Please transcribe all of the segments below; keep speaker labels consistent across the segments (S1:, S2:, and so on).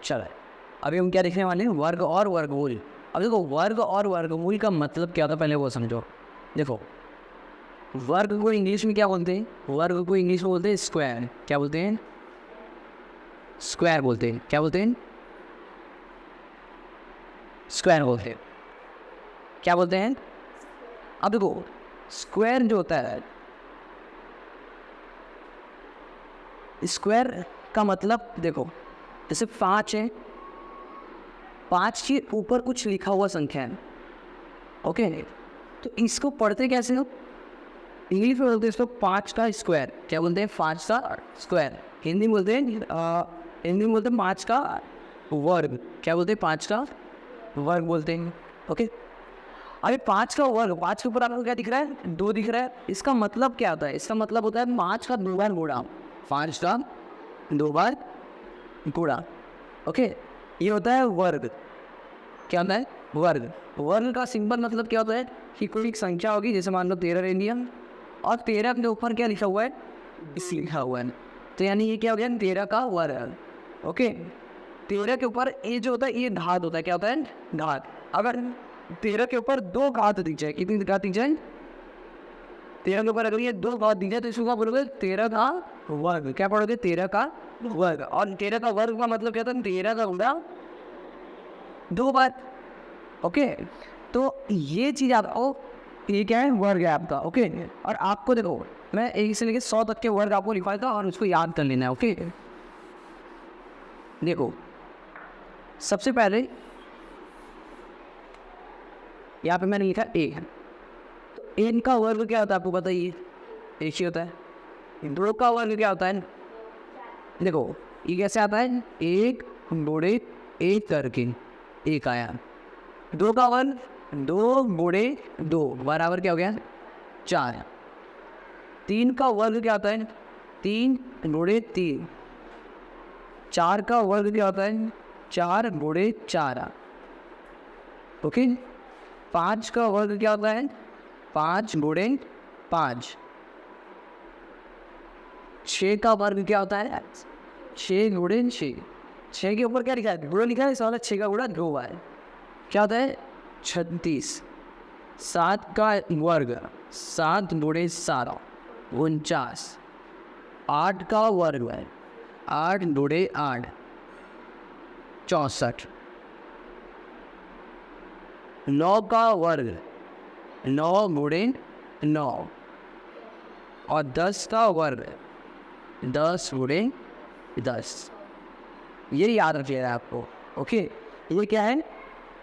S1: चलो अभी हम क्या देखने वाले हैं, वर्ग और वर्गमूल। अब देखो वर्ग और वर्गमूल का मतलब क्या होता है पहले वो समझो। देखो वर्ग को इंग्लिश में क्या बोलते हैं, वर्ग को इंग्लिश में बोलते हैं स्क्वायर। क्या बोलते हैं? स्क्वायर बोलते हैं। क्या बोलते हैं? स्क्वायर बोलते हैं। क्या बोलते हैं? अब देखो स्क्वायर जो होता है, स्क्वायर का मतलब देखो जैसे 5 है, 5 के ऊपर कुछ लिखा हुआ संख्या है, ओके। तो इसको पढ़ते कैसे हो? इंग्लिश में बोलते हैं इसको 5 का स्क्वायर। क्या बोलते हैं? 5 का स्क्वायर। हिंदी में बोलते हैं हिंदी में बोलते हैं 5 का वर्ग। क्या बोलते हैं? 5 का वर्ग बोलते हैं, ओके। अभी 5 का वर्ग, 5 के ऊपर आपको क्या दिख रहा है? 2 दिख रहा है। इसका मतलब क्या होता है? इसका मतलब होता है 5 का 2 बार गुणा। 5 का 2 बार गुणा, ओके। ये होता है वर्ग। क्या होता है? वर्ग। वर्ग का सिंपल मतलब क्या होता है कि कोई एक संख्या होगी, जैसे मान लो 13 ले लिया, और 13 के ऊपर क्या लिखा हुआ है? 20 लिखा हुआ है। तो यानी ये क्या हो गया? 13 का वर्ग, ओके। 13 के ऊपर ये जो होता है ये घात होता है। क्या होता है? घात। अगर 13 के ऊपर 2 घात दिख जाए, कितनी घात दिख जाए? 13 के ऊपर अगर ये 2 घात दिख जाए तो इसको क्या बोलोगे? 13 का वर्ग। क्या पढ़ोगे? 13 का वर्ग। और 13 का वर्ग का मतलब क्या होता है? 13 का गुणा 2 बार, ओके। तो ये चीज़ आपको, ये क्या है? वर्ग है आपका, ओके। और आपको देखो मैं 1 से लेकर 100 तक के वर्ग आपको लिखवाया था और उसको याद कर लेना है, ओके। देखो सबसे पहले यहाँ पे मैंने लिखा ए। तो एन का वर्ग क्या होता है आपको बताइए? एक ही होता है। 2 का वर्ग क्या होता है? देखो ये कैसे आता है? 1 गुणे 1 करके 1 आया। 2 का वर्ग 2 गुणे 2 बराबर क्या हो गया? 4। 3 का वर्ग क्या होता है? 3 गुणे 3। 4 का वर्ग क्या होता है? 4 गुणे 4, ओके। 5 का वर्ग क्या होता है? 5 गुणे 5। 6 का वर्ग क्या होता है? 6 गुणे 6। 6 के ऊपर क्या लिखा है? गुणा लिखा है, इस वाला 6 का गुणा 2 बार। क्या होता है? 36। 7 का वर्ग 7 गुणे 7 49। 8 का वर्ग है 8 गुणे 8 64। 9 का वर्ग 9 गुणे 9। और 10 का वर्ग 10 गुणे 10। ये याद रखिएगा आपको, ओके। ये क्या है?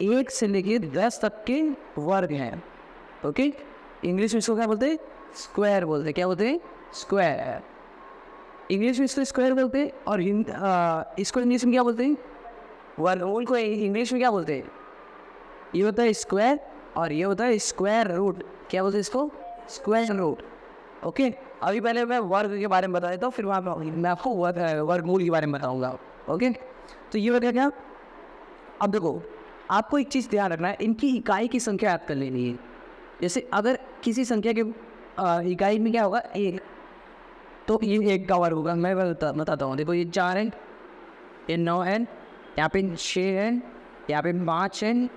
S1: 1 से लेके 10 तक के वर्ग हैं, ओके। इंग्लिश में इसको क्या बोलते हैं? स्क्वायर बोलते हैं। क्या बोलते हैं? स्क्वायर। इंग्लिश में इसको स्क्वायर बोलते हैं। और इसको इंग्लिश में क्या बोलते हैं? वर्गमूल को इंग्लिश में क्या बोलते हैं? ये होता है स्क्वायर और ये होता है स्क्वायर रूट। क्या बोलते हैं इसको? Square root, okay. अभी पहले मैं वर्ग के बारे में बता देता हूँ, फिर मैं आपको वर्गमूल के बारे में बताऊँगा, ओके। तो ये होगा क्या? अब देखो आपको एक चीज़ ध्यान रखना है, इनकी इकाई की संख्या याद कर लेनी है। जैसे अगर किसी संख्या के इकाई में क्या होगा? 1, तो ये 1 का वर्ग होगा। मैं बताता हूँ। देखो ये 4 है, ये 9 है, यहाँ पे 6 है, यहाँ पे 5 है,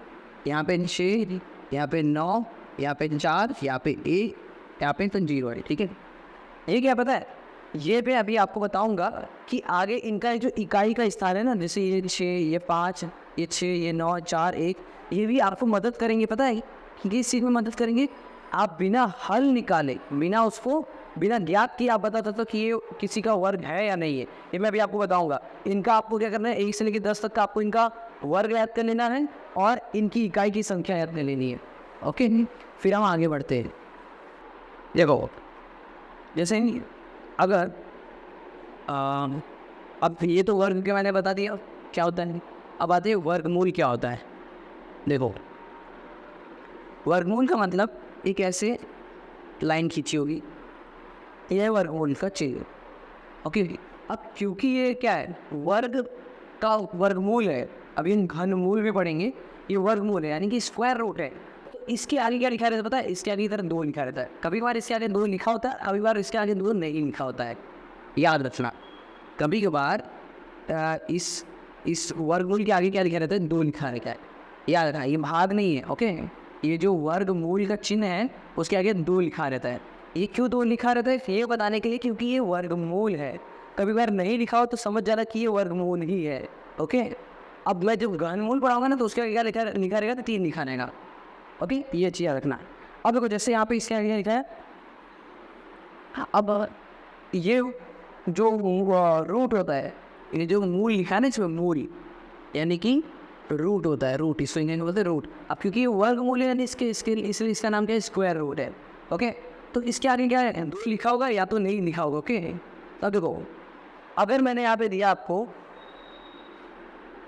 S1: यहाँ पे 6, यहाँ पे 9, यहाँ पे 4, यहाँ पे 1, यहाँ पे 0 है, ठीक है। ये क्या पता है? ये पे अभी आपको बताऊंगा कि आगे इनका जो इकाई का स्थान है ना, जैसे ये 6, ये 5, ये 6, ये 9, 4, 1, ये भी आपको मदद करेंगे। पता है कि इस चीज़ में मदद करेंगे? आप बिना हल निकाले, बिना उसको बिना ज्ञात किए आप बता सकते हो कि ये किसी का वर्ग है या नहीं है। ये मैं अभी आपको बताऊंगा। इनका आपको क्या करना है? 1 से लेकर 10 तक का आपको इनका वर्ग याद कर लेना है और इनकी इकाई की संख्या याद कर लेनी है, ओके। फिर हम आगे बढ़ते हैं। देखो जैसे अगर अब ये तो वर्ग के मैंने बता दिया क्या होता है। अब आते हैं वर्गमूल क्या होता है। देखो वर्गमूल का मतलब एक ऐसे लाइन खींची होगी, यह वर्गमूल का चिन्ह, ओके। अब क्योंकि ये क्या है? वर्ग का वर्गमूल है। अब ये घनमूल भी पढ़ेंगे। ये वर्गमूल है यानी कि स्क्वायर रूट है। तो इसके आगे क्या लिखा रहता है पता है? इसके आगे इधर 2 लिखा रहता है। कभी बार इसके आगे 2 लिखा होता है, कभी बार इसके आगे 2 नहीं लिखा होता है। याद रखना, कभी कभार इस इस वर्गमूल के आगे क्या लिखा रहता है, 2 लिखा रहता है, याद रखना, ये भाग नहीं है, ओके। ये जो वर्गमूल का चिन्ह है उसके आगे 2 लिखा रहता है। ये क्यों 2 लिखा रहता है, ये बताने के लिए क्योंकि ये वर्गमूल है। कभी बार नहीं लिखा हो तो समझ जाना कि ये वर्गमूल ही है, ओके। अब मैं जब घनमूल पढ़ाऊंगा ना तो उसके आगे क्या लिखा रहेगा, तो 3 लिखा रहेगा, ओके। ये चीज़ याद रखना। अब देखो जैसे यहाँ पे इसके आगे लिखा है, अब ये जो रूट होता है, ये जो मूल लिखा है ना इसमें, मूल यानी कि रूट होता है, रूट, इसको इंग्लिश में बोलते हैं रूट। अब क्योंकि ये वर्गमूल है यानी इसलिए इसका नाम क्या है, स्क्वायर रूट है, ओके। तो इसके आगे क्या है, लिखा होगा या तो नहीं लिखा होगा, ओके। अब देखो अगर मैंने यहाँ पे दिया आपको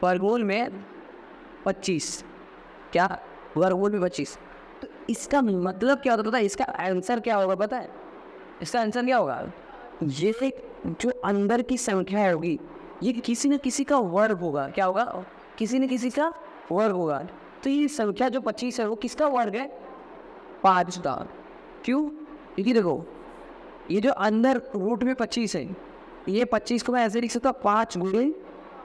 S1: वर्गमूल में 25, क्या वर्गमूल में 25, तो इसका मतलब क्या होता है, इसका आंसर क्या होगा पता है, इसका आंसर क्या होगा, ये जो अंदर की संख्या होगी ये किसी न किसी का वर्ग होगा, क्या होगा, किसी न किसी का वर्ग होगा। तो ये संख्या जो 25 है वो किसका वर्ग है, 5 का। क्यों, क्योंकि देखो ये जो अंदर रूट में 25 है, ये 25 को मैं ऐसे लिख सकता हूँ 5 गुणे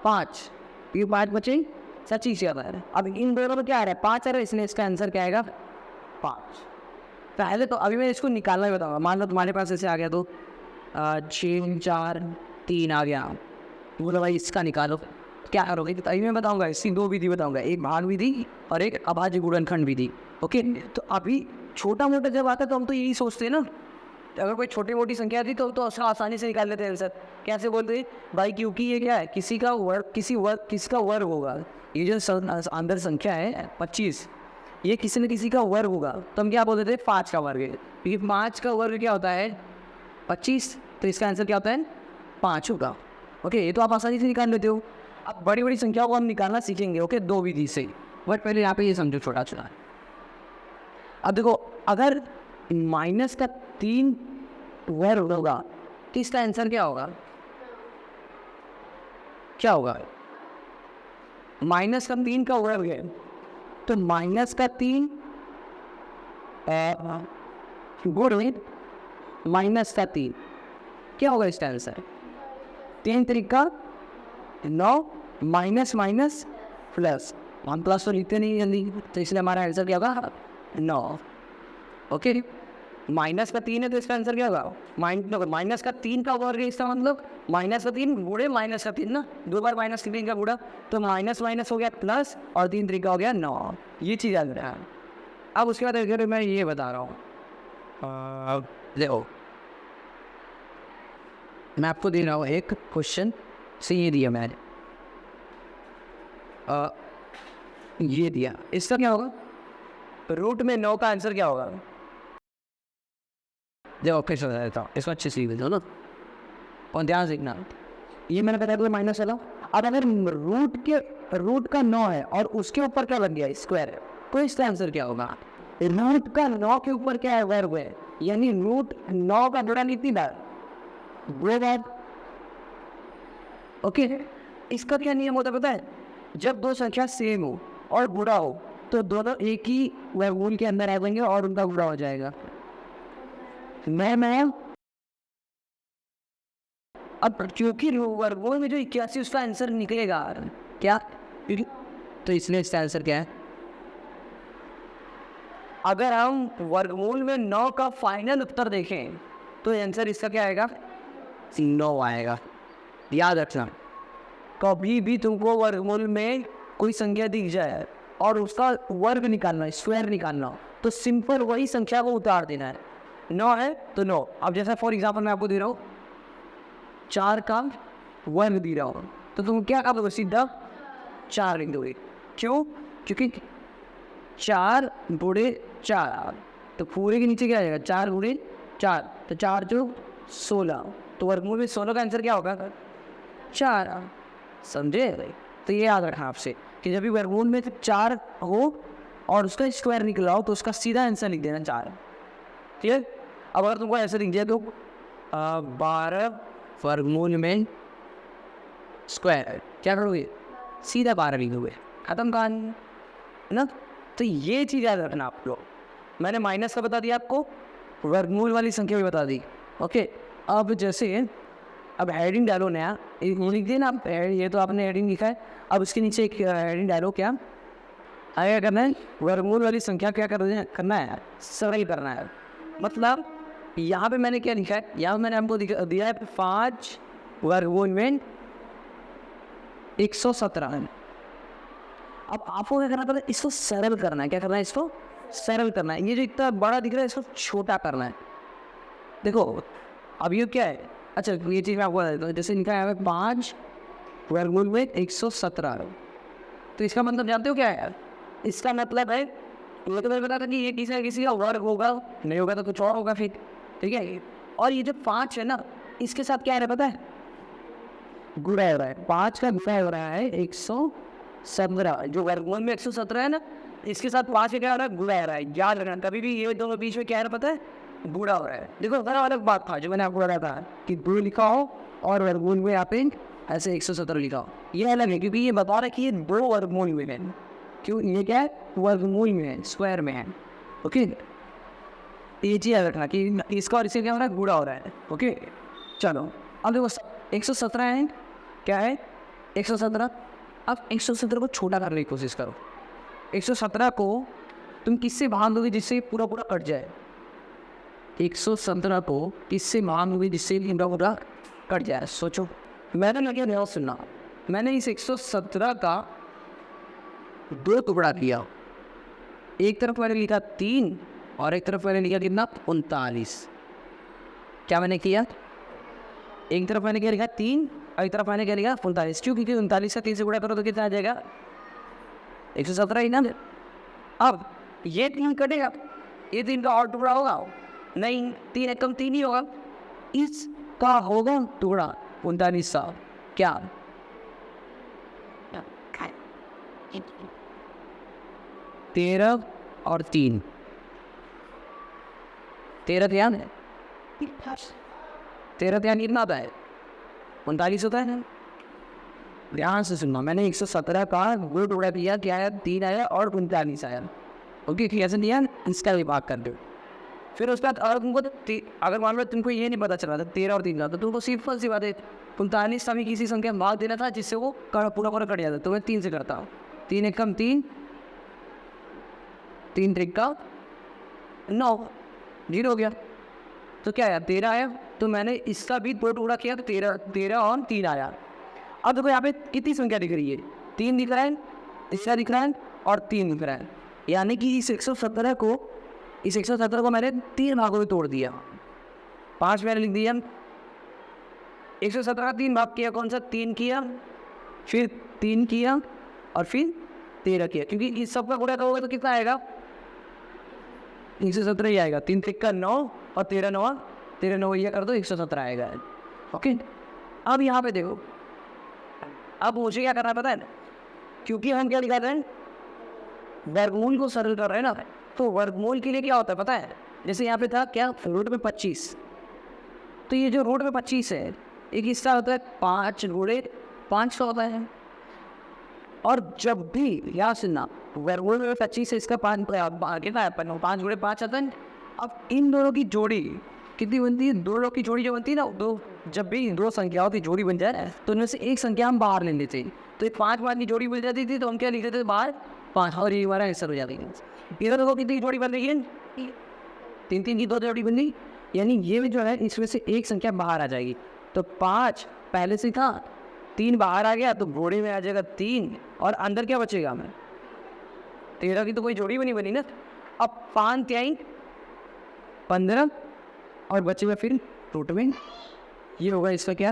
S1: 5, ये 5 बचे 25 आता है। अब इन दोनों में क्या आ रहा है, 5 आ रहा है, इसलिए इसका आंसर क्या आएगा, 5। पहले तो अभी मैं इसको निकालना ही बताऊँगा। मान लो तुम्हारे पास ऐसे आ गया तो 6 4 3 आ गया, बोलो भाई इसका निकालो, क्या करोगे, तो अभी मैं बताऊंगा, इसकी 2 विधि बताऊंगा, एक भाग विधि और एक अभाज्य गुणनखंड विधि, ओके। तो अभी छोटा मोटा जब आता है तो हम तो यही सोचते हैं ना, अगर कोई छोटी मोटी संख्या थी तो उसका आसानी से निकाल लेते हैं आंसर। कैसे बोलते हैं भाई, क्योंकि ये क्या है, किसका वर्ग होगा, ये जो अंदर संख्या है 25, ये किसी न किसी का वर्ग होगा, तो हम क्या बोलते थे, 5 का वर्ग है, क्योंकि 5 का वर्ग क्या होता है 25, तो इसका आंसर क्या होता है 5 होगा, ओके। ये तो आप आसानी से निकाल लेते हो। अब बड़ी बड़ी संख्याओं को हम निकालना सीखेंगे, ओके, 2 विधि से, बट पहले यहाँ पे ये समझो छोटा छोटा। अब देखो अगर माइनस का 3 वर्ग होगा तो इसका आंसर क्या होगा, क्या होगा, माइनस का 3 का वर्ग है तो माइनस का 3 गुणे माइनस का 3, क्या होगा इसका आंसर, 3 तरीका 9 माइनस माइनस प्लस, हम प्लस तो लिखते नहीं जल्दी, तो इसलिए हमारा आंसर क्या होगा 9, ओके। माइनस का 3 है तो इसका आंसर क्या होगा, माइनस का 3 का वर्ग है, इसका मतलब माइनस का 3 गुणे माइनस का 3 ना, 2 बार माइनस का 3 का गुणा, तो माइनस माइनस हो गया प्लस और 3 तरीका हो गया 9, ये चीज़ याद रहा है। अब उसके बाद अगर मैं ये बता रहा हूँ, देखो मैं आपको दे रहा हूँ एक क्वेश्चन से, ये दिया मैंने, ये दिया, इसका क्या होगा, रूट में 9 का आंसर क्या होगा, देखो फिर समझा देता हूँ, इसको अच्छे से लिख दो ना और ध्यान से लिखना। ये मैंने बताया तो माइनस चला, अब अगर रूट का 9 है और उसके ऊपर क्या लग गया, स्क्वायर है, तो इसका आंसर क्या होगा, रूट का 9 के ऊपर क्या है, वर्ग है, यानी रूट 9 का गुणा कितनी बार, 2 बार, ओके। इसका क्या नियम होता है पता है, जब 2 संख्या सेम हो और गुणा हो तो दोनों एक ही वर्गमूल के अंदर आ जाएंगे और उनका गुणा हो जाएगा। मैं अब क्योंकि वर्गमूल में जो 81 उसका आंसर निकलेगा क्या, तो इसलिए इसका आंसर क्या है, अगर हम वर्गमूल में 9 का फाइनल उत्तर देखें तो आंसर इसका क्या आएगा, 9 आएगा। याद रखना, कभी भी तुमको वर्गमूल में कोई संख्या दिख जाए और उसका वर्ग निकालना है, स्क्वायर निकालना, तो सिंपल वही संख्या को उतार देना है, 9 है तो 9। अब जैसा फॉर एग्जांपल मैं आपको दे रहा हूँ 4 का वर्ग दे रहा हूँ, तो तुम क्या करोगे, सीधा 4 लिख दोगे, क्यों, क्योंकि 4 गुणे 4, तो पूरे के नीचे क्या आ जाएगा, 4 गुणे 4, तो 4 जो 16, तो वर्गमूल में 16 का आंसर क्या होगा, 4, समझे। तो ये याद रखना आपसे कि जब भी वर्गमूल में 4 हो और उसका स्क्वायर निकला हो तो उसका सीधा आंसर लिख देना 4, ठीक है। अब अगर तुमको ऐसे लिख दिया तो 12 वर्गमूल में स्क्वायर, क्या करोगे, सीधा 12 लिख दोगे, खत्म कहानी ना। तो ये चीज़ याद रखना आप लोग, मैंने माइनस का बता दिया आपको, वर्गमूल वाली संख्या भी बता दी, ओके। अब जैसे अब हेडिंग डालो नया लिख दिए ना आप, ये तो आपने हेडिंग लिखा है। अब उसके नीचे एक हेडिंग डालो, क्या आगे करना है, वर्गमूल वाली संख्या क्या करना है, सरल करना है। मतलब यहाँ पे मैंने क्या लिखा है, यहाँ मैंने हमको दिया है 5 वर्गमूल में 117। अब आपको क्या करना पड़ता है, इसको सरल करना है। क्या करना है, इसको सरल करना है। ये जो इतना बड़ा दिख रहा है इसको छोटा करना है। देखो अब ये क्या है, अच्छा ये चीज़ मैं आपको बता देता हूँ। जैसे लिखा है 5 वर्गमूल में 117, तो इसका मतलब जानते हो क्या है, इसका मतलब है, ये तो मैंने बताया था कि ये किसी का वर्ग होगा, नहीं होगा तो कुछ और होगा फिर, ठीक है। और ये जो 5 है ना, इसके साथ क्या है पता है, गुणा हो रहा है। 5 का गुणा हो रहा है 117, जो वर्गमूल में 117 है ना, इसके साथ 5 क्या हो रहा है, गुणा हो रहा है। याद रखना कभी भी ये दोनों बीच में क्या है पता है, गुणा हो रहा है। देखो बड़ा अलग बात था जो मैंने आपको बताया था कि 2 लिखा हो और वर्गमूल में आप ऐसे 117 लिखा हो, ये अलग है, क्योंकि ये बता रहा है कि ये 2 वर्गमूल में है। क्यों, ये क्या है, वर्गमूल में है, स्क्वायर में है। ओके, ये चीज़ याद रखना कि इसका और इससे क्या हो रहा है, गुणा हो रहा है। ओके चलो अब देखो 117 है, क्या है 117। अब 117 को छोटा करने की कोशिश करो। 117 को तुम किससे भाग दोगे जिससे पूरा पूरा कट जाए, 117 को किससे भाग दोगे जिससे पूरा पूरा कट जाए। सोचो, मैंने लगे ध्यान सुनना, मैंने इस 117 का 2 टुकड़ा किया। एक तरफ मैंने लिखा 3 और एक तरफ मैंने लिखा कितना, 39। क्या मैंने किया, एक तरफ मैंने क्या लिखा 3 और एक तरफ मैंने क्या लिखा 39। क्यों, क्योंकि 39 का 3 से गुणा करो तो कितना आ जाएगा, 117 ही ना। अब ये 3 कटेगा, ये 3 का और टुकड़ा होगा नहीं, 3 कम 3 ही होगा, इसका होगा टुकड़ा 39 सा। क्या 13 और 3, 13 ध्यान है, 13 ध्यान कितना आता है, 39 होता है ना। ध्यान से सुनना, मैंने 117 का 2 टुकड़ा दिया, क्या आया 3 आया और 39 आया। ओके ठीक है, दिया इसका भी भाग कर दो। फिर उसके बाद अगर तुमको अगर मान लो तुमको ये नहीं पता चला था 13 और 3 का, तो तुमको सिंपल सी बात है 39 का भी किसी संख्या में भाग देना था जिससे वो पूरा पूरा कट जाता। तो मैं 3 से करता हूँ, 3 एकम 3, 3 त्रिका 9, 0 हो गया। तो क्या आया 13 आया, तो मैंने इसका भी 2 टुकड़ा किया तो 13 और 3 आया। अब देखो यहाँ पे कितनी संख्या दिख रही है, 3 दिख रहा है, इसका दिख रहा है और 3 दिख रहा है। यानी कि इस 117 को मैंने 3 भागों में तोड़ दिया। 5 मैंने लिख दिया, 117 का 3 भाग किया, कौन सा 3 किया, फिर 3 किया और फिर 13 किया, क्योंकि इस सब का गुणा करोगे तो कितना आएगा, 117 ही आएगा। 3 तिक्का 9 और 13 9 ये कर दो 117 आएगा। ओके, अब यहाँ पे देखो, अब मुझे क्या करना है पता है ना, क्योंकि हम क्या लिखा रहे हैं, वर्गमूल को सरल कर रहे हैं ना, तो वर्गमूल के लिए क्या होता है पता है, जैसे यहाँ पे था क्या, रूट में 25, तो ये जो रूट में 25 है एक हिस्सा होता है 5 गुणे 5 का होता है। और जब भी याद सुनना, वर्गमूल में 25 है, इसका 5 कितना है, 5 गुणे 5 आता है। अब इन दोनों की जोड़ी कितनी बनती है, 2 लोग की जोड़ी जो बनती है ना, दो, जब भी 2 संख्याओं की जोड़ी बन जाए तो उनमें से एक संख्या हम बाहर ले लेते हैं, तो ये 5 की जोड़ी बन जाती थी, तो हम क्या लिखते थे बाहर 5, और ये हमारा आंसर हो जाती है। इधर देखो कितनी जोड़ी बन रही है, 3 की 2 जोड़ी बन रही, यानी ये जो है इसमें से एक संख्या बाहर आ जाएगी। तो 5 पहले से था, 3 बाहर आ गया तो घोड़े में आ जाएगा 3, और अंदर क्या बचेगा हमें, 13 की तो कोई जोड़ी भी नहीं बनी ना। अब 5 3 15 और बचे हुए फिर रूट में, ये होगा इसका क्या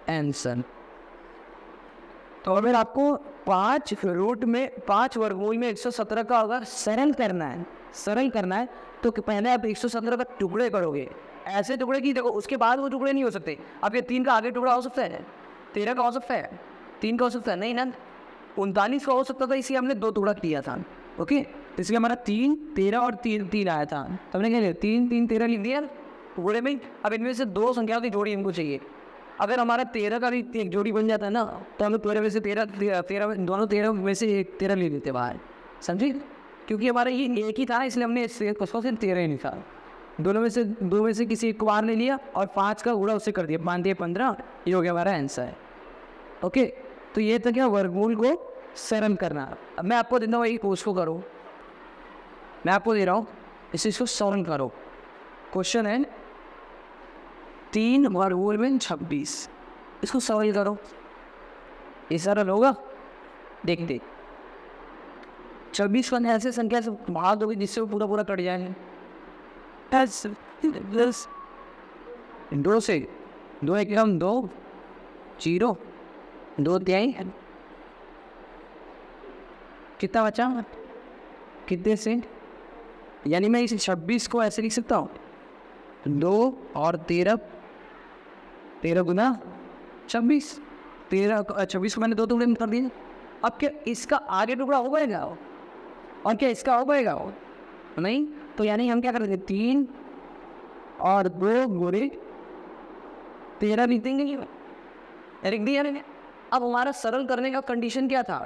S1: आंसर। तो अगर आपको 5 रूट में 5 वर्गमूल में 117 का अगर सरल करना है तो पहले आप 117 का टुकड़े करोगे, ऐसे टुकड़े की देखो, उसके बाद वो टुकड़े नहीं हो सकते। अब ये 3 का आगे टुकड़ा हो सकता है, 13 का हो सकता है, 3 का हो सकता है, नहीं ना, 39 का हो सकता था, इसलिए हमने 2 टुकड़ा किया था। ओके, तो इसलिए हमारा 3 13 और 3 आया था, तो हमने क्या लिया 3 3 13 लिख दिया टुकड़े में। अब इनमें से 2 संख्याओं की जोड़ी हमको चाहिए। अगर हमारा 13 का भी एक जोड़ी बन जाता है ना, तो हम 13 में से 13 दोनों 13 में से एक 13 ले लेते बाहर, समझे, क्योंकि हमारा ये एक ही था, इसलिए हमने उसको सिर्फ 13 ही लिखा। दो में से किसी एक को बाहर ले लिया और 5 का गुणा उससे कर दिया, 5 दिए 15, ये हो गया हमारा आंसर। ओके, तो ये था क्या, वर्गमूल को सरल करना। अब मैं आपको देता हूँ एक कोर्स को करो, मैं आपको दे रहा हूँ इसको सरल करो। क्वेश्चन है 3 वर्गमूल में 26, इसको सरल करो, ये सरल होगा। देखते 26 को ऐसे संख्या से भाग दोगे जिससे वो पूरा पूरा कट जाएगा। 2 से 2 एक हम 2 0 2 3 कितना बचा, कितने से, यानी मैं इस 26 को ऐसे लिख सकता हूँ 2 और 13 गुना 26, 26 को मैंने 2 टुकड़े में कर दिए। अब क्या इसका आगे टुकड़ा हो पाएगा और क्या इसका हो पाएगा नहीं, तो यानी हम क्या करेंगे 3 और 2 गुणे 13 लिख देंगे, लिख दिया। अब हमारा सरल करने का कंडीशन क्या था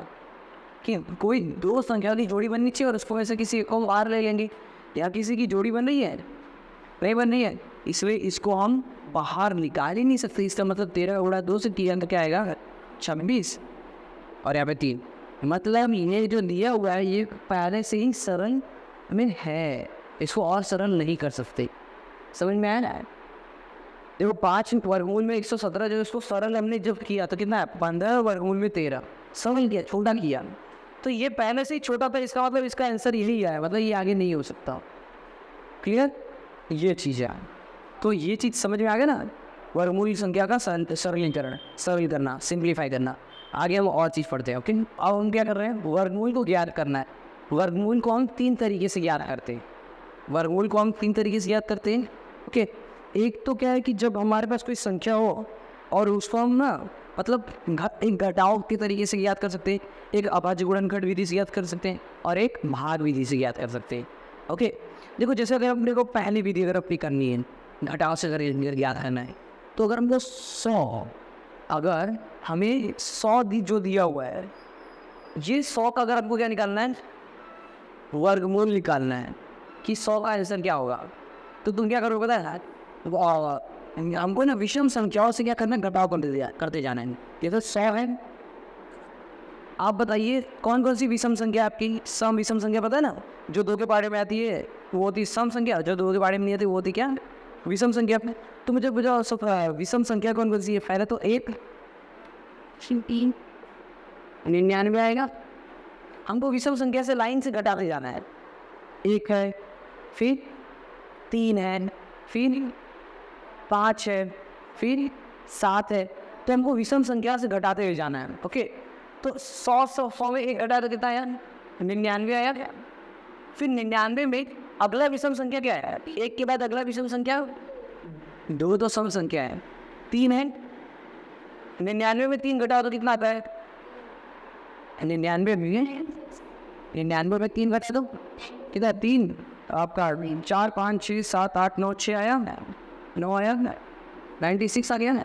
S1: कि कोई 2 संख्या की जोड़ी बननी चाहिए और उसको ऐसे किसी को बाहर ले लेंगे, या किसी की जोड़ी बन रही है, नहीं बन रही है, इसलिए इसको हम बाहर निकाल ही नहीं सकते। इसका मतलब 13 गुणा 2 से 3 क्या आएगा 26, और यहाँ पे 3, मतलब ये जो दिया हुआ है ये पहले से ही सरल में है, इसको और सरल नहीं कर सकते। समझ में आया ना? देखो 5 वर्गमूल में 117 जो इसको सरल हमने जब किया तो कितना है 15 वर्गमूल में 13, सरल किया, छोटा किया, तो ये पहले से ही छोटा था, इसका मतलब इसका आंसर यही है, मतलब ये आगे नहीं हो सकता। क्लियर, ये चीज़ है। तो ये चीज़ समझ में आ गया ना, वर्गमूल संख्या का सरलीकरण, सरल करना, सिंप्लीफाई करना। आगे हम और चीज़ पढ़ते हैं। ओके, अब हम क्या कर रहे हैं, वर्गमूल को ज्ञात करना है। वर्गमूल को हम 3 तरीके से ज्ञात करते हैं, वर्गमूल को हम 3 तरीके से ज्ञात करते हैं। ओके, एक तो क्या है कि जब हमारे पास कोई संख्या हो और उसको हम ना मतलब एक घटाव के तरीके से ज्ञात कर सकते हैं, एक अभाज्य गुणनखंड विधि से ज्ञात कर सकते हैं और एक भाग विधि से ज्ञात कर सकते हैं। ओके, देखो जैसे अगर अपने को पहली विधि अगर अपनी करनी है, घटाव से अगर ज्ञात करना है, तो अगर हमको 100, अगर हमें 100 जो दिया हुआ है, ये 100 का अगर हमको क्या निकालना है, वर्गमूल निकालना है कि 100 का आंसर क्या होगा, तो तुम क्या करोगे पता है, हमको ना विषम संख्याओं से क्या करना है, घटाव करते जाना है। ये तो 100 है, आप बताइए कौन कौन सी विषम संख्या आपकी, सम विषम संख्या पता है ना, जो 2 के बारे में आती है वो होती सम संख्या, जो 2 के बारे में नहीं आती वो होती क्या, विषम संख्या। तो मुझे बुझाओ सब विषम संख्या कौन कौन सी है। पहले तो 1 99 आएगा, हमको विषम संख्या से लाइन से घटाते जाना है। 1 है, फिर 3 है, फिर 5 है, फिर 7 है, तो हमको विषम संख्या से घटाते हुए जाना है। ओके, तो 100 में 1 घटा तो कितना आया, 99 आया। फिर 99 में अगला विषम संख्या क्या है, 1 के बाद अगला विषम संख्या 2 तो सम संख्या है, 3 है, 99 में 3 घटाओ तो कितना आता है, 99 में 3 घटा दो कितना, 3 आपका 4 5 6 7 8 9 6 आया, 9 आया, 96 आ गया ना।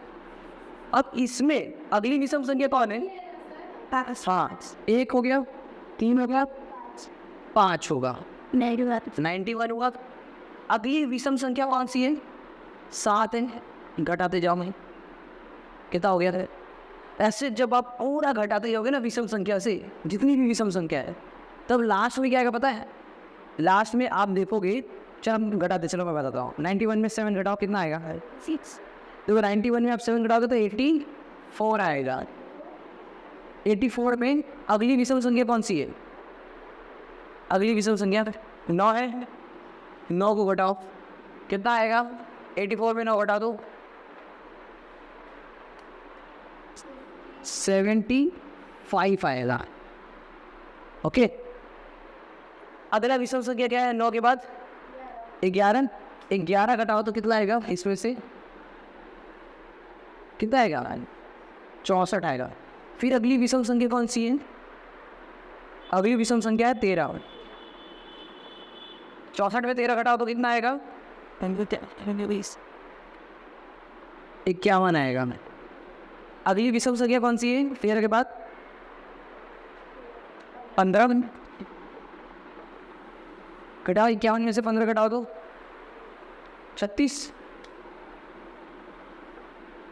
S1: अब इसमें अगली विषम संख्या कौन है, 5, 1 हो गया, 3 हो गया, 5 होगा, 91 होगा। अगली विषम संख्या कौन सी है, 7 है, घटाते जाओ मैं, कितना हो गया था। ऐसे जब आप पूरा घटाते जाओगे ना विषम संख्या से, जितनी भी विषम संख्या है, तब लास्ट में क्या आएगा पता है, लास्ट में आप देखोगे, चलो हम घटाते, चलो मैं बताता हूँ। 91 में 7 घटाओ कितना आएगा, 6। देखो 91 में आप 7 घटाओगे तो 84 आएगा। 84 में अगली विषम संख्या कौन सी है, अगली विषम संख्या 9 है, 9 को घटाओ कितना आएगा, 84 में 9 घटा दो 75 आएगा। ओके, अगला विषम संख्या क्या है, 9 के बाद 11, 11 घटाओ तो कितना आएगा, इसमें से कितना आएगा, 64 आएगा। फिर अगली विषम संख्या कौन सी है, अगली विषम संख्या है 13, 64 में 13 घटाओ तो कितना आएगा, 51 आएगा। अगली विषम संख्या कौन सी है 13 के बाद, 15 घटाओ, 51 में से 15 घटाओ तो 36।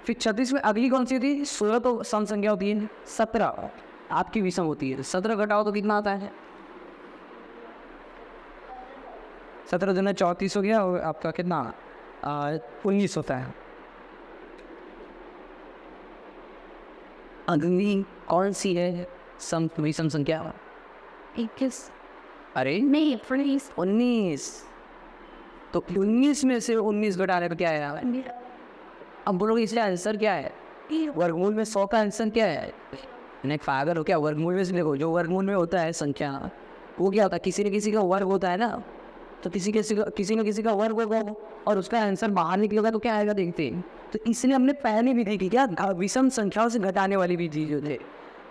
S1: फिर 36 में अगली कौन सी होती है? 16 तो सम संख्या होती है, 17 आपकी विषम होती है। 17 घटाओ तो कितना आता है? 17 दूना 34 हो गया, और आपका कितना 19 होता है। अगली कौन सी है विषम संख्या? 21। अरे नहीं, 19। तो 19 में से 19 घटाने पर क्या है? अब बोलोगे इसलिए आंसर क्या है? वर्गमूल में 100 का आंसर क्या है? मैंने पागल हो क्या? वर्गमूल में से देखो, जो वर्गमूल में होता है संख्या, वो क्या होता है? किसी न किसी का वर्ग होता है ना, तो किसी न किसी का वर्ग होगा और उसका आंसर बाहर निकलेगा तो क्या आएगा देखते हैं। तो इसलिए हमने पहले भी देखी क्या, विषम संख्याओं से घटाने वाली भी चीज़ होते।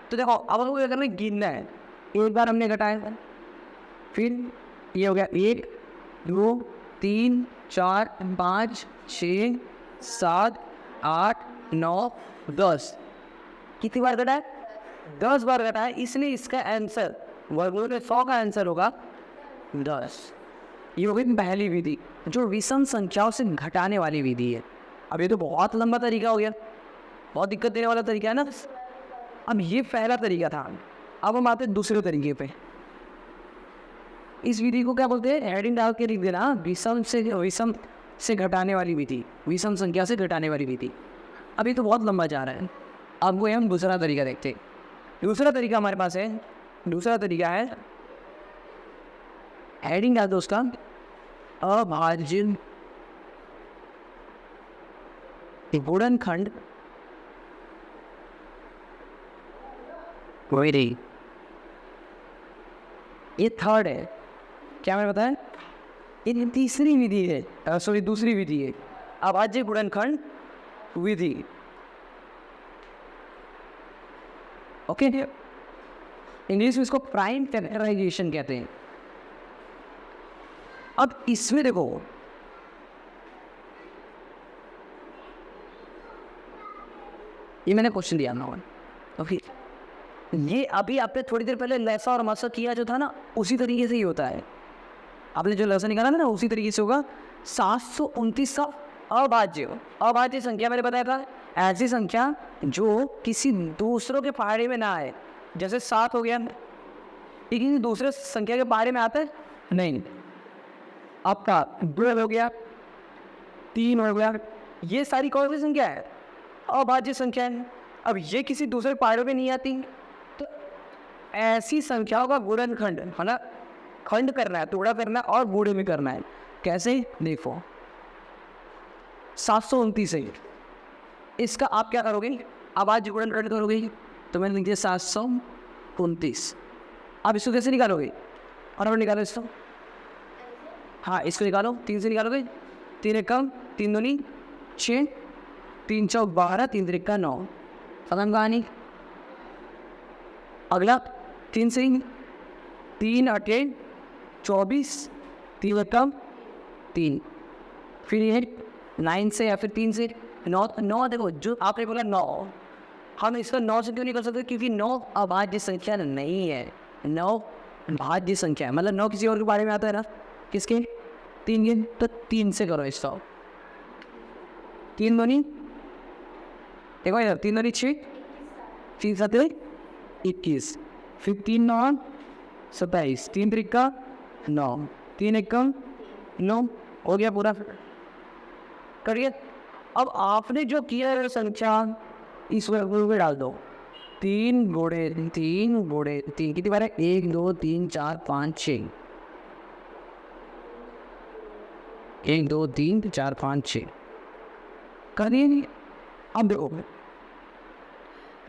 S1: तो देखो अब हमको अगर गिनना है, एक बार हमने घटाया, फिर ये हो गया 1 2 3 4 5 6 7 8 9 10। कितनी बार घटाया? 10 बार घटाया, इसलिए इसका आंसर वर्गमूल में 100 का आंसर होगा 10। ये हो गई पहली विधि, जो विषम संख्याओं से घटाने वाली विधि है। अब ये तो बहुत लंबा तरीका हो गया, बहुत दिक्कत देने वाला तरीका है ना। अब ये पहला तरीका था, अब हम आते हैं दूसरे तरीके पे। इस विधि को क्या बोलते हैं? हेडिंग डाल के लिख देना, विषम से घटाने वाली विधि, विषम संख्या से घटाने वाली विधि। अब ये तो बहुत लंबा जा रहा है, अब वो हम दूसरा तरीका देखते हैं। दूसरा तरीका हमारे पास है, दूसरा तरीका है, हेडिंग डाल दो उसका, अभाज्य गुणनखंड विधि। ये थर्ड है, क्या मैंने बताया? ये तीसरी विधि है, सॉरी दूसरी विधि है, अभाज्य गुणनखंड विधि। ओके, इंग्लिश में इसको प्राइम फैक्टराइजेशन कहते हैं। अब इसमें देखो, ये मैंने क्वेश्चन दिया ना, ओके, ये अभी आपने थोड़ी देर पहले लैसा और मासा किया जो था ना, उसी तरीके से ही होता है। आपने जो लैसा निकाला था ना, उसी तरीके से होगा। 729 का अभाज्य संख्या मैंने बताया था, ऐसी संख्या जो किसी दूसरों के पहाड़े में ना आए। जैसे 7 हो गया, लेकिन दूसरे संख्या के पहाड़े में आता है नहीं। आपका 2 हो गया, 3 हो गया, ये सारी कौन सी संख्या है? अभाज्य संख्या है। अब ये किसी दूसरे पहाड़ों में नहीं आती, तो ऐसी संख्याओं का गुणनखंड है ना, खंड करना है, टुकड़ा करना है और बूढ़े में करना है। कैसे? देखो 729 है, इसका आप क्या करोगे? अभाज्य गुणनखंड करोगे, तो मैंने लिख दिया 729। अब इसको कैसे निकालोगे? और निकालो इसको, हाँ इसको निकालो, 3 से निकालोगे, 3 एकम 3 दूनी 6, 3 चौक 12, 3 त्रिका 9, खत्म कहानी। अगला 3 से 3 8 24, 3 एकम 3, फिर ये 9 से या फिर 3 से 9। देखो जो आपने बोला 9, हम इसका 9 से क्यों नहीं कर सकते? क्योंकि 9 अभाज्य संख्या नहीं है, 9 भाज्य संख्या है। मतलब 9 किसी और के बारे में आता है ना, किसके? 3 के, तो 3 से करो इसका। 3 दूनी, देखो इधर 3 दूनी 6, 3 7 21, फिर 3 9 27, 3 त्रिका 9, 3 एकम 9, हो गया पूरा। करिए, अब आपने जो किया है संख्या इस वर्गमूल में डाल दो। 3 गुणे 3 कितनी बार है? 1 2 3 4 5 6, 1 2 3 4 5 6 करिए। अब देखो,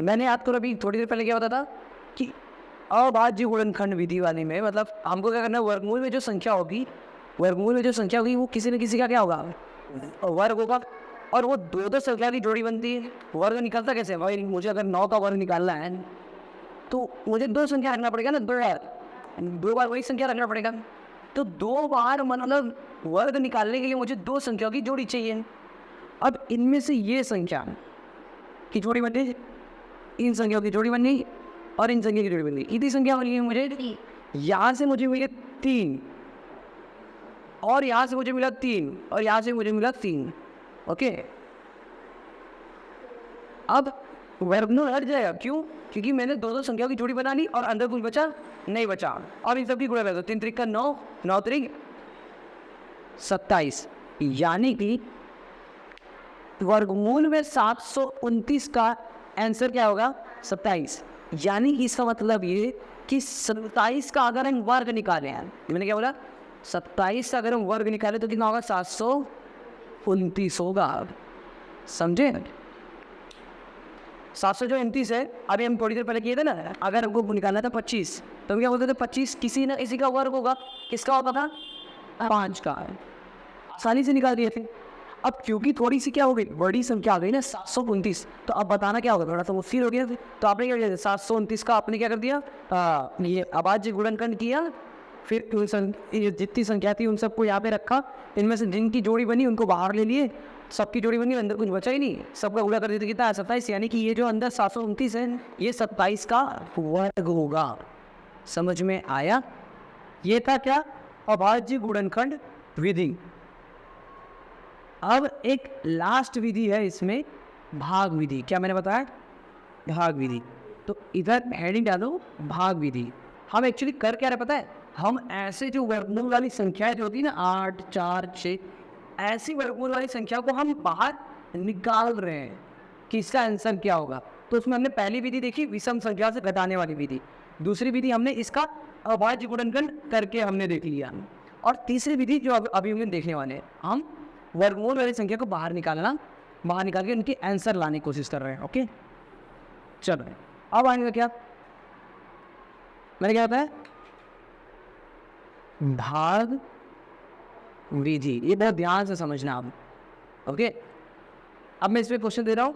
S1: मैंने आपको अभी थोड़ी देर पहले क्या बताया था कि अभाज्य गुणनखंड विधि वाली में, मतलब हमको क्या करना है? वर्गमूल में जो संख्या होगी, वो किसी न किसी का क्या होगा? वर्ग होगा। और वो 2 संख्या की जोड़ी बनती है। वर्ग निकलता कैसे भाई? मुझे अगर 9 का वर्ग निकालना है तो मुझे 2 संख्या रखना पड़ेगा ना, 2 बार वही संख्या रखना पड़ेगा। तो 2 बार मतलब वर्ग निकालने के लिए मुझे 2 संख्याओं की जोड़ी चाहिए। अब इनमें से ये संख्या की जोड़ी बन गई, इन संख्याओं की जोड़ी बन गई और इन संख्या की जोड़ी बन गई। इतनी संख्या बनी है मुझे। यहाँ से मुझे मिले 3, और यहाँ से मुझे मिला 3 और यहाँ से मुझे मिला 3। ओके, अब वर्गमूल हट जाएगा, क्यों? क्योंकि मैंने दो संख्याओं की जोड़ी बना ली और अंदर कुछ बचा नहीं बचा। अब इन सब की गुणा कर दो, 3 त्रिक 9, 9 त्रिक 27, यानी कि वर्गमूल में 729 का आंसर क्या होगा? 27। यानी कि इसका मतलब ये कि 27 का अगर हम वर्ग निकाले हैं, मैंने क्या बोला? 27 का अगर हम वर्ग निकाले तो कितना होगा? 729 होगा। समझे? 729 है। अभी हम थोड़ी देर पहले किए थे ना, अगर हमको निकालना था 25 तो हम क्या बोलते थे? 25 किसी न किसी का वर्ग होगा। किसका होता था? 5 का। आसानी से निकाल दिए थे। अब क्योंकि थोड़ी सी क्या हो गई, बड़ी संख्या आ गई ना 729, तो अब बताना क्या होगा? थोड़ा सा मुश्किल हो गया। तो आपने क्या किया? 729 का आपने क्या कर दिया? ये अभाज्य गुणनखंड किया, फिर जितनी संख्या थी उन सबको यहाँ पे रखा, इनमें से जिनकी जोड़ी बनी उनको बाहर ले लिए, सबकी जोड़ी बनी, अंदर कुछ बचा ही नहीं, सबका गुणा कर दिया तो कितना है? 27। यानी कि ये जो अंदर 729 है ये 27 का वर्ग होगा। समझ में आया? ये था क्या? अभाज्य गुणनखंड विधि। अब एक लास्ट विधि है इसमें, भाग विधि। क्या मैंने बताया? भाग विधि। तो इधर हेडिंग डालो, भाग विधि। हम एक्चुअली कर क्या रहे पता है? हम ऐसे जो वर्गमूल वाली संख्याएं जो होती है ना 8, 4, 6, ऐसी वर्गमूल वाली संख्या को हम बाहर निकाल रहे हैं कि इसका आंसर क्या होगा। तो उसमें हमने पहली विधि देखी, विषम संख्या से घटाने वाली विधि। दूसरी विधि हमने इसका अभाज्य गुणनखंड करके हमने देख लिया। और तीसरी विधि जो अभी हम देखने वाले हैं, हम वर्गमूल वाली संख्या को बाहर निकाल के उनके आंसर लाने की कोशिश कर रहे हैं। ओके, चलो अब आएंगे क्या? मैंने क्या बताया? भाग विधि। ये बहुत ध्यान से समझना आप। ओके, अब मैं इसमें क्वेश्चन दे रहा हूं,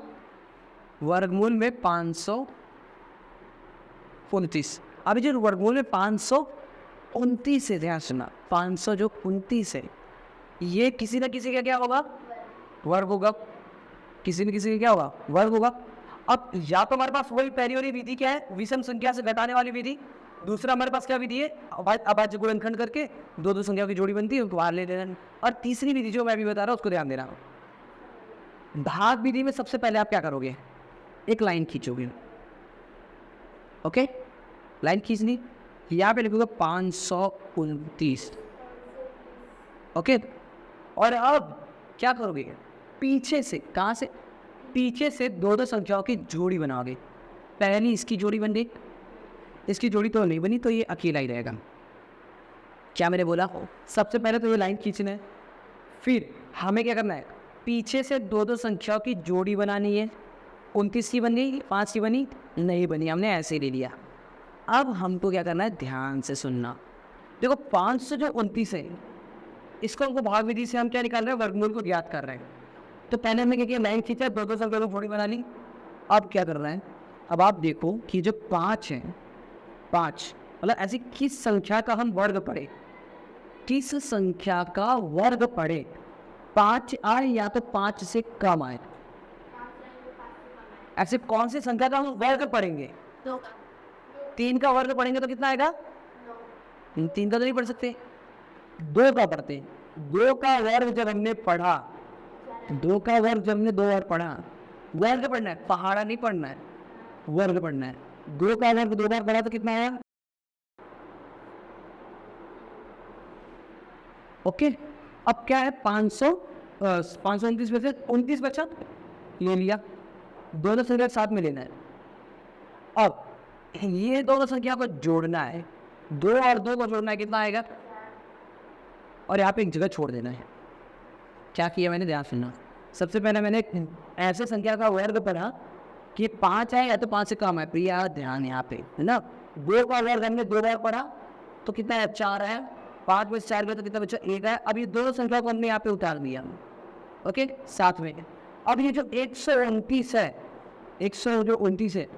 S1: वर्गमूल में 529। अभी जो वर्गमूल में 529 है, ध्यान सुनना, 500 जो 29 है ये किसी न किसी का क्या होगा? वर्ग होगा। किसी न किसी का क्या होगा? वर्ग होगा। अब या तो हमारे पास वही पहली वाली विधि क्या है? विषम संख्या से घटाने वाली विधि। दूसरा हमारे पास क्या विधि है? अभाज्य गुणनखंड करके दो संख्या की जोड़ी बनती है, उनको बाहर ले लेना। और तीसरी विधि जो मैं अभी बता रहा हूँ उसको ध्यान देना। भाग विधि में सबसे पहले आप क्या करोगे? एक लाइन खींचोगे। ओके, लाइन खींचनी, यहाँ पे लिखोगे 529। ओके, और अब क्या करोगे? पीछे से, कहाँ से? पीछे से दो संख्याओं की जोड़ी बनाओगे। पहली इसकी जोड़ी बन गई, इसकी जोड़ी तो नहीं बनी, तो ये अकेला ही रहेगा। क्या मैंने बोला? सबसे पहले तो ये लाइन खींचना है, फिर हमें क्या करना है? पीछे से दो संख्याओं की जोड़ी बनानी है। 29 की बन गई, 5 की बनी नहीं बनी, हमने ऐसे ही ले लिया। अब हमको क्या करना है? ध्यान से सुनना। देखो 500 जो 29 है इसको हमको भाग विधि से हम क्या निकाल रहे हैं? वर्गमूल को ज्ञात कर रहे हैं। तो पहले हमने क्या किया? लाइन खींचा, दो संख्या की जोड़ी बना ली। अब क्या कर रहे हैं? अब आप देखो कि जो 5 है, 5 मतलब ऐसी किस संख्या का हम वर्ग पढ़े? किस संख्या का वर्ग पढ़े? 5 आए या तो 5 से कम आए, ऐसे कौन सी संख्या का हम वर्ग पढ़ेंगे? 3 का वर्ग पढ़ेंगे तो कितना आएगा? 3 का तो नहीं पढ़ सकते, 2 का पढ़ते हैं। 2 का वर्ग जब हमने पढ़ा, 2 का वर्ग जब हमने 2 बार पढ़ा, वर्ग पढ़ना है, पहाड़ा नहीं पढ़ना है, वर्ग पढ़ना है। 2 का वर्ग 2 बार पढ़ा तो कितना आया? ओके, अब क्या है? 529 में से 29 बचा, ले लिया। दोनों संख्या साथ में लेना है। अब ये दोनों संख्या को जोड़ना है, 2 और 2 को जोड़ना है, कितना आएगा? और यहाँ पे एक जगह छोड़ देना है। क्या किया मैंने? ध्यान सुनना। सबसे पहले मैंने ऐसे संख्या का वर्ग पढ़ा कि 5 है या तो 5 से कम है। प्रिया ध्यान यहाँ पे है ना। 2 का वर्ग हमने 2 बार पढ़ा तो कितना है? 4 है। 5 में 4 में तो कितना बचा? 1 है। अब ये दोनों संख्या को हमने यहाँ पे उतार दिया। ओके, साथ में। अब ये जो 129 है, 129 है,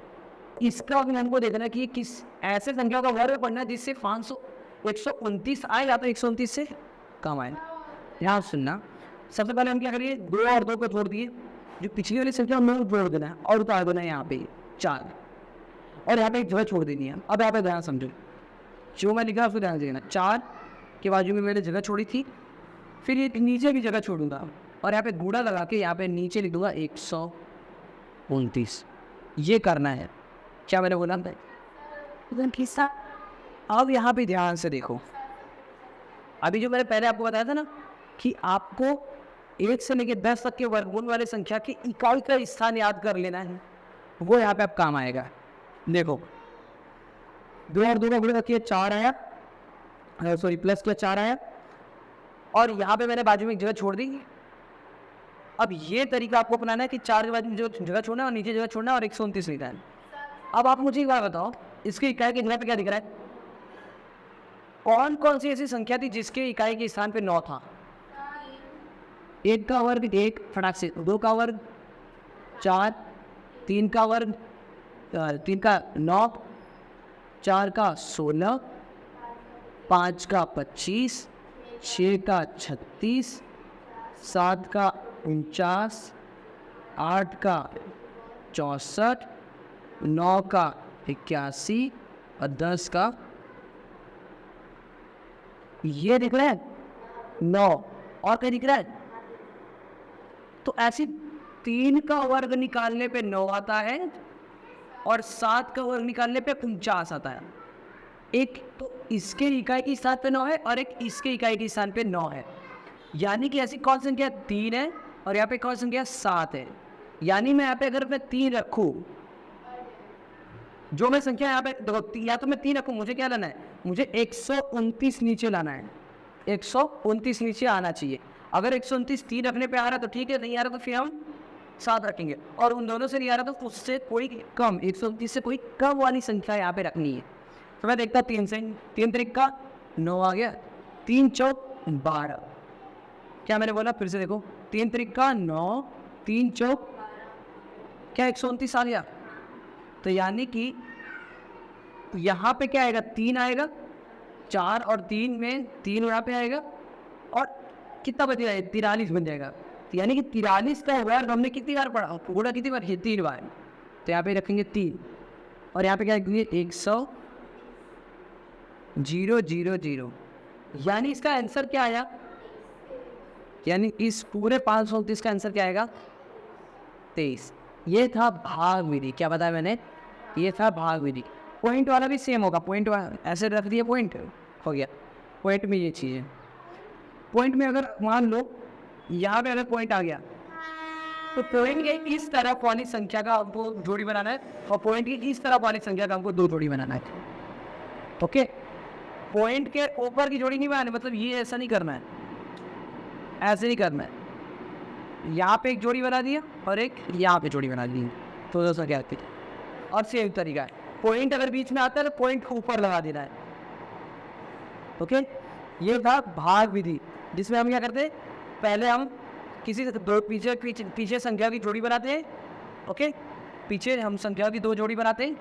S1: इसका भी हमको देखना कि किस ऐसे संख्या का वर्ग पढ़ना है जिससे 129 आए या तो 129 से कम आए। ध्यान सुनना। सबसे पहले हम क्या करिए? 2 और 2 को छोड़ दिए, जो पिछली वाली संख्या उन्हें जोड़ देना है और उतार देना है यहाँ पे 4, और यहाँ पे एक जगह छोड़ देनी है। अब यहाँ पे ध्यान समझो, जो मैं लिखा उसको ध्यान देना। 4 के बाजू में मैंने जगह छोड़ी थी, फिर ये नीचे की जगह छोड़ूंगा और यहाँ पे गुणा लगा के यहाँ पे नीचे लिख दूंगा 129। ये करना है। क्या मैंने बोला? अब यहाँ पे ध्यान से देखो, अभी जो मैंने पहले आपको बताया था ना कि आपको 1 से लेकर 10 तक के वर्गमूल वाले संख्या की इकाई का स्थान याद कर लेना है, वो यहाँ पे आप काम आएगा। देखो 2 और 2 का गुणा किया 4 आया, सॉरी प्लस किया 4 आया, और यहाँ पे मैंने बाजू में एक जगह छोड़ दी। अब ये तरीका आपको अपनाना है कि 4 के बाजू में जो जगह छोड़ना है और नीचे जगह छोड़ना है और 129 लिखना है। अब आप मुझे एक बात बताओ, इसकी इकाई के जगह पे क्या दिख रहा है? कौन कौन सी ऐसी संख्या थी जिसके इकाई के स्थान पे 9 था? 1 का वर्ग 1, फटाक से, 2 का वर्ग 4, 3 का वर्ग 3 का 9, 4 का 16, 5 का 25, 6 का 36, 7 का 49, 8 का 64, 9 का 81 और 10 का, ये दिख रहा है 9, और क्या दिख रहा है? तो ऐसे 3 का वर्ग निकालने पे 9 आता है और 7 का वर्ग निकालने पे 49 आता है। एक तो इसके इकाई के स्थान पे 9 है और एक इसके इकाई के स्थान पे 9 है, यानी कि ऐसी कौन संख्या 3 है और यहाँ पे कौन संख्या 7 है। यानी मैं यहाँ पे अगर मैं 3 रखूँ, जो मैं संख्या यहाँ पे देखो, या तो मैं 3 रखूँ, मुझे क्या लाना है? मुझे 129 नीचे लाना है, 129 नीचे आना चाहिए। अगर 129 3 रखने पे आ रहा तो ठीक है, नहीं आ रहा तो फिर हम 7 रखेंगे, और उन दोनों से नहीं आ रहा तो उससे कोई कम, 129 से कोई कम वाली संख्या यहाँ पे रखनी है। तो मैं देखता 3 से, 3 त्रिक का 9 आ गया, 3 चौक 12। क्या मैंने बोला? फिर से देखो, 3 त्रिक का 9, 3 चौक क्या 129 आ गया। तो यानी कि यहाँ पे क्या आएगा? 3 आएगा, 4 और 3 में 3 यहाँ पे आएगा, और कितना बच जाएगा? 43 बन जाएगा। तो यानी कि 43 का वर्ग हमने कितनी बार पढ़ा? पूरा कितनी बार? 3 बार। तो यहाँ पे रखेंगे 3, और यहाँ पे क्या रखेंगे? 100,000। यानी इसका आंसर क्या आया? यानी इस पूरे 529 का आंसर क्या आएगा? 23। ये था भाग विधि। क्या बताया मैंने? ये था भाग विधि। पॉइंट वाला भी सेम होगा, पॉइंट ऐसे रख दिया, पॉइंट हो गया। पॉइंट में ये चीज़ है, पॉइंट में अगर मान लो यहाँ पे अगर पॉइंट आ गया तो पॉइंट के इस तरफ वाली संख्या का हमको जोड़ी बनाना है और पॉइंट की इस तरफ वाली संख्या का हमको 2 जोड़ी बनाना है। ओके, पॉइंट के ऊपर की जोड़ी नहीं बनानी, मतलब ये ऐसा नहीं करना है, ऐसे नहीं करना है। यहाँ पे एक जोड़ी बना दिया और एक यहाँ पे जोड़ी बना दी, तो दोस्तों क्या होती है। और सेम तरीका है, पॉइंट अगर बीच में आता है तो पॉइंट को ऊपर लगा देना है। ओके, ये था भाग विधि, जिसमें हम क्या करते हैं? पहले हम किसी पीछे संख्या की जोड़ी बनाते हैं। ओके, पीछे हम संख्या की 2 जोड़ी बनाते हैं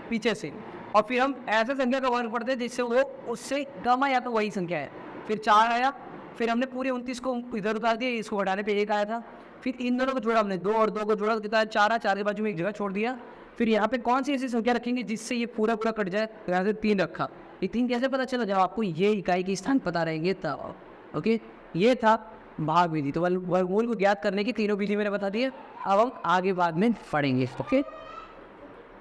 S1: पीछे से, और फिर हम ऐसे संख्या का वर्ग पढ़ते हैं जिससे वो उससे कम आया तो वही संख्या है। फिर 4 आया, फिर हमने पूरे 29 को इधर उतार दिया, इसको हटाने पे 1 आया था। फिर इन दोनों को जोड़ा हमने, 2 और 2 को जोड़ा, कितना 4 आया, 4 के बाजू में एक जगह छोड़ दिया। फिर यहाँ पे कौन सी ऐसी संख्या रखेंगे जिससे ये पूरा कट जाए? तो यहाँ से 3 रखा। ये 3 कैसे पता चला? जब आपको ये इकाई के स्थान पता रहेंगे तब। ओके, ये था भाग विधि। तो वर्गमूल को ज्ञात करने की तीनों विधि मैंने बता दी है, अब हम आगे बाद में पढ़ेंगे। ओके।